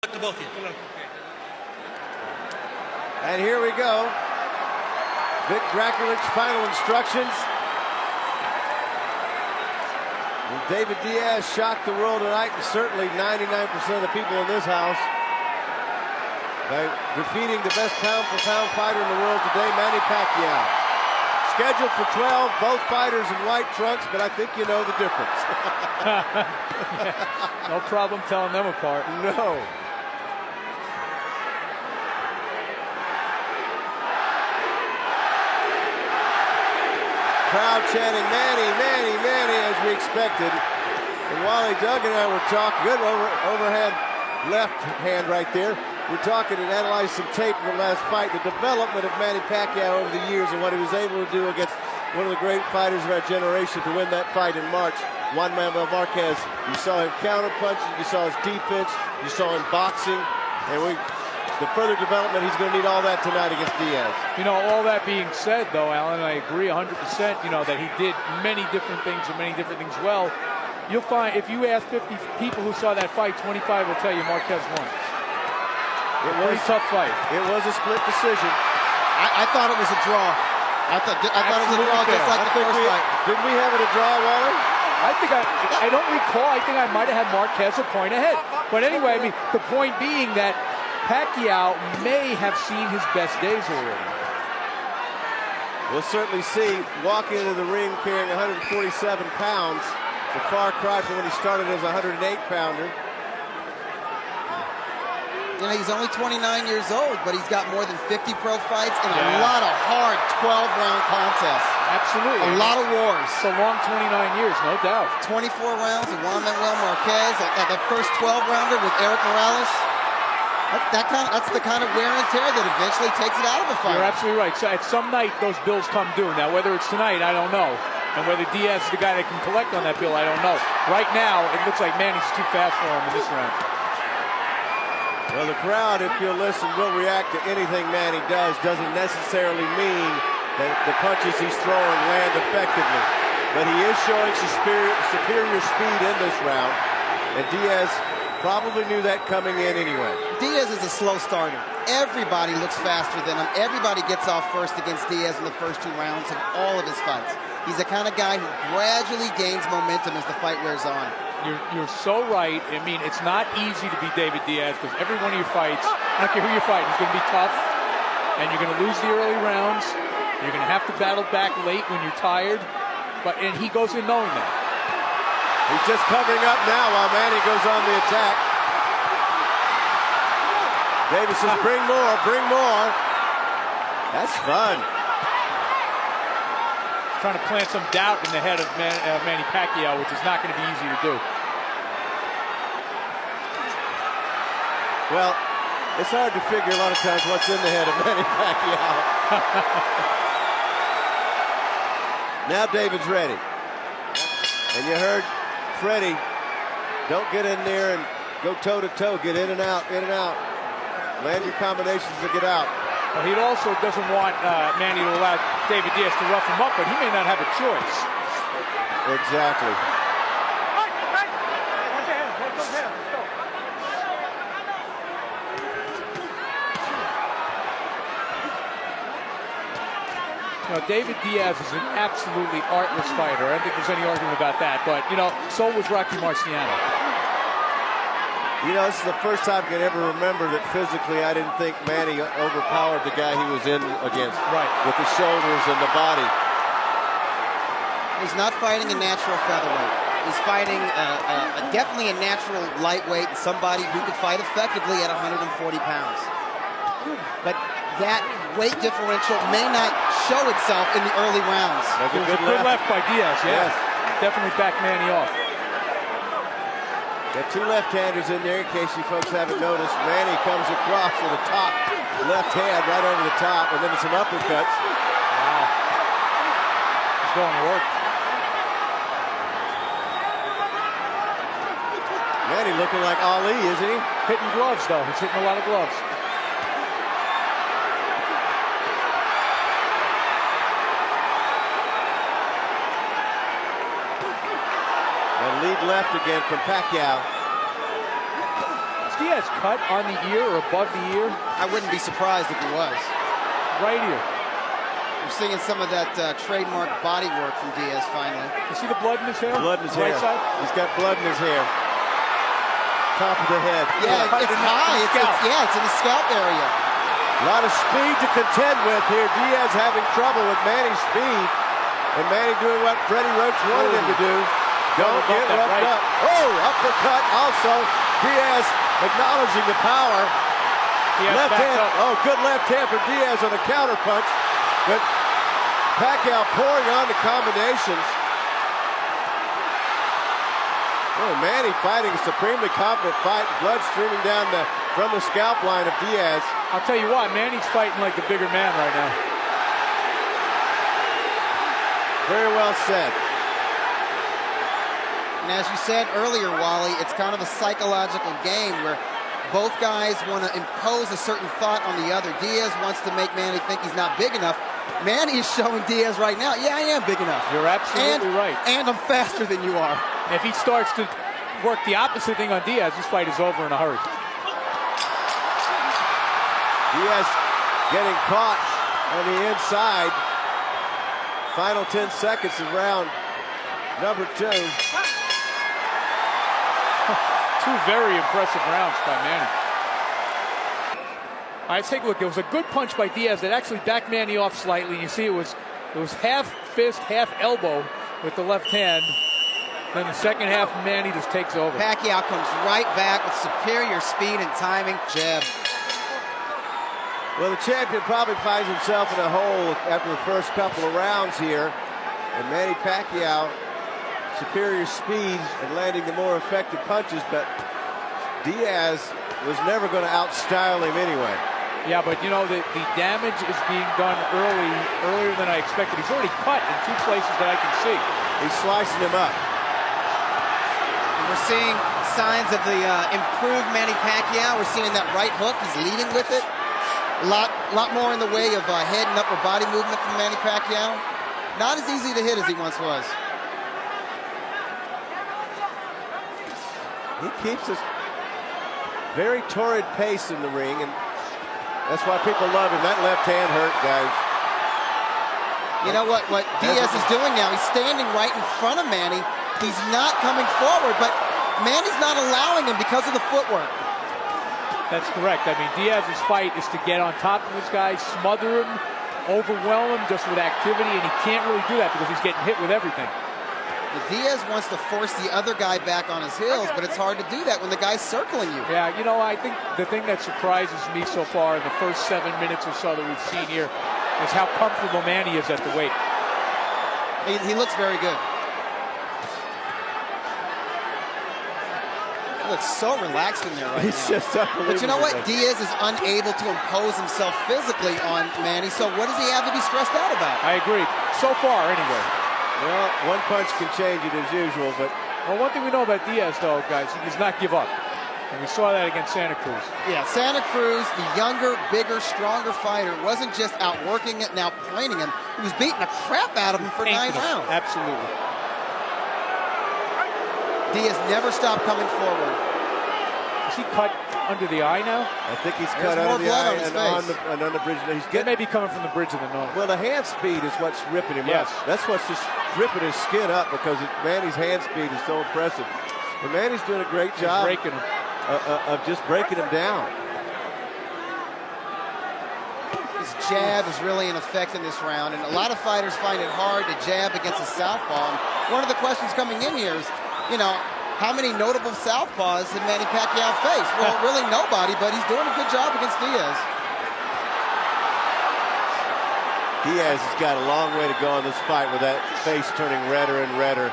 luck to both of you. Good luck. And here we go. Vic Draculich's final instructions. And David Diaz shocked the world tonight, and certainly 99% of the people in this house, by defeating the best pound-for-pound fighter in the world today, Manny Pacquiao. Scheduled for 12, both fighters in white trunks, but I think you know the difference. No problem telling them apart. No. Crowd chanting, Manny, Manny, Manny, as we expected. And Wally Doug and I were talking, good overhand left hand right there. We're talking and analyzing some tape from the last fight, the development of Manny Pacquiao over the years and what he was able to do against one of the great fighters of our generation to win that fight in March, Juan Manuel Marquez. You saw him counter punching, you saw his defense, you saw him boxing, and the further development, he's going to need all that tonight against Diaz. You know, all that being said, though, Alan, I agree 100%, you know, that he did many different things and many different things well. You'll find, if you ask 50 people who saw that fight, 25 will tell you Marquez won. It was a pretty tough fight. It was a split decision. I thought it was a draw. I thought it was a draw just like the first fight. Didn't we have it a draw, Waller? I don't recall. I think I might have had Marquez a point ahead. But anyway, I mean, the point being that Pacquiao may have seen his best days already. We'll certainly see. Walking into the ring carrying 147 pounds. It's a far cry from when he started as a 108-pounder. You know, he's only 29 years old, but he's got more than 50 pro fights and a lot of hard 12-round contests. Absolutely. A lot of wars. It's a long 29 years, no doubt. 24 rounds with Juan Manuel Marquez. That first 12-rounder with Eric Morales. That's the kind of wear and tear that eventually takes it out of a fight. You're absolutely right. So at some night, those bills come due. Now, whether it's tonight, I don't know. And whether Diaz is the guy that can collect on that bill, I don't know. Right now, it looks like Manny's too fast for him in this round. Well, the crowd, if you'll listen, will react to anything Manny does. Doesn't necessarily mean that the punches he's throwing land effectively. But he is showing superior speed in this round. And Diaz probably knew that coming in anyway. Diaz is a slow starter. Everybody looks faster than him. Everybody gets off first against Diaz in the first 2 rounds of all of his fights. He's the kind of guy who gradually gains momentum as the fight wears on. You're so right. I mean, it's not easy to be David Diaz because every one of your fights, I don't care who you're fighting, is going to be tough. And you're going to lose the early rounds. You're going to have to battle back late when you're tired. And he goes in knowing that. He's just covering up now while Manny goes on the attack. Davis says, bring more, bring more. That's fun. Trying to plant some doubt in the head of Manny Pacquiao, which is not going to be easy to do. Well, it's hard to figure a lot of times what's in the head of Manny Pacquiao. Now David's ready. And you heard Freddie, don't get in there and go toe-to-toe. Get in and out, in and out. Land your combinations to get out. Well, he also doesn't want Manny to allow David Diaz to rough him up, but he may not have a choice. Exactly. Now, David Diaz is an absolutely artless fighter. I don't think there's any argument about that. But, you know, so was Rocky Marciano. You know, this is the first time I can ever remember that physically I didn't think Manny overpowered the guy he was in against. Right. With the shoulders and the body. He's not fighting a natural featherweight. He's fighting definitely a natural lightweight, somebody who could fight effectively at 140 pounds. But that weight differential may not show itself in the early rounds. That's a good left by Diaz, yes. Definitely backed Manny off. Got 2 left-handers in there, in case you folks haven't noticed. Manny comes across with a top left hand right over the top, and then some uppercuts. Wow. He's going to work. Manny looking like Ali, isn't he? Hitting gloves, though. He's hitting a lot of gloves. And lead left again from Pacquiao. Diaz cut on the ear or above the ear? I wouldn't be surprised if he was. Right here. We're seeing some of that trademark body work from Diaz finally. You see the blood in his hair? Blood in his right hair. Side? He's got blood in his hair. Top of the head. Yeah, it's high. It's in the scalp area. A lot of speed to contend with here. Diaz having trouble with Manny's speed. And Manny doing what Freddie Roach wanted him to do. Don't get roughed up. Oh, uppercut also. Diaz acknowledging the power. Left hand. Oh, good left hand for Diaz on a counter punch. But Pacquiao pouring on the combinations. Oh, Manny fighting a supremely confident fight. Blood streaming down from the scalp line of Diaz. I'll tell you what, Manny's fighting like the bigger man right now. Very well said. And as you said earlier, Wally, it's kind of a psychological game where both guys want to impose a certain thought on the other. Diaz wants to make Manny think he's not big enough. Manny is showing Diaz right now, yeah, I am big enough. You're absolutely right. And I'm faster than you are. If he starts to work the opposite thing on Diaz, this fight is over in a hurry. Diaz getting caught on the inside. Final 10 seconds of round number 2. Two very impressive rounds by Manny. All right, let's take a look. There was a good punch by Diaz that actually backed Manny off slightly. You see it was half fist, half elbow with the left hand. Then the second half, Manny just takes over. Pacquiao comes right back with superior speed and timing. Jab. Well, the champion probably finds himself in a hole after the first couple of rounds here. And Manny Pacquiao, superior speed and landing the more effective punches, but Diaz was never going to outstyle him anyway. Yeah, but you know, the damage is being done earlier than I expected. He's already cut in 2 places that I can see. He's slicing him up. And we're seeing signs of the improved Manny Pacquiao. We're seeing that right hook. He's leading with it. A lot more in the way of head and upper body movement from Manny Pacquiao. Not as easy to hit as he once was. He keeps a very torrid pace in the ring, and that's why people love him. That left hand hurt, guys. You know what Diaz is doing now? He's standing right in front of Manny. He's not coming forward, but Manny's not allowing him because of the footwork. That's correct. I mean, Diaz's fight is to get on top of this guy, smother him, overwhelm him just with activity, and he can't really do that because he's getting hit with everything. Diaz wants to force the other guy back on his heels, but it's hard to do that when the guy's circling you. Yeah, you know, I think the thing that surprises me so far in the first 7 minutes or so that we've seen here is how comfortable Manny is at the weight. He looks very good. He looks so relaxed in there right He's now. just unbelievable. But you know what? Diaz is unable to impose himself physically on Manny, so what does he have to be stressed out about? I agree. So far, anyway. Well, one punch can change it as usual, but... Well, one thing we know about Diaz, though, guys, he does not give up. And we saw that against Santa Cruz. Yeah, Santa Cruz, the younger, bigger, stronger fighter, wasn't just outworking it and outplaying him. He was beating the crap out of him for 9 rounds. Absolutely. Diaz never stopped coming forward. Is he cut under the eye now? I think he's cut under the eye and on the bridge. He's That may be coming from the bridge of the nose. Well, the hand speed is what's ripping him up. That's what's just ripping his skin up because Manny's hand speed is so impressive. And Manny's doing a great job of just breaking him down. His jab is really in effect in this round, and a lot of fighters find it hard to jab against a southpaw. And one of the questions coming in here is, you know, how many notable southpaws did Manny Pacquiao face? Well, really nobody, but he's doing a good job against Diaz. Diaz has got a long way to go in this fight with that face turning redder and redder.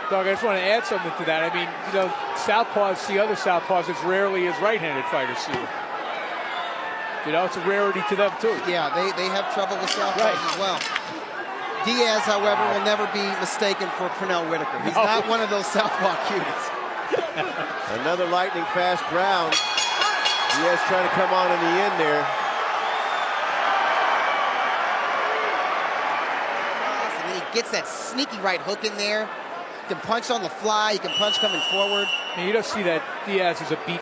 Doug, I just want to add something to that. I mean, you know, southpaws see other southpaws as rarely as right-handed fighters see them. You know, it's a rarity to them, too. Yeah, they have trouble with southpaws as well. Diaz, however, will never be mistaken for Pernell Whitaker. He's not one of those southpaw cuties. Another lightning-fast round. Diaz trying to come on in the end there. And he gets that sneaky right hook in there. can punch on the fly. He can punch coming forward. And you don't see that Diaz is a beat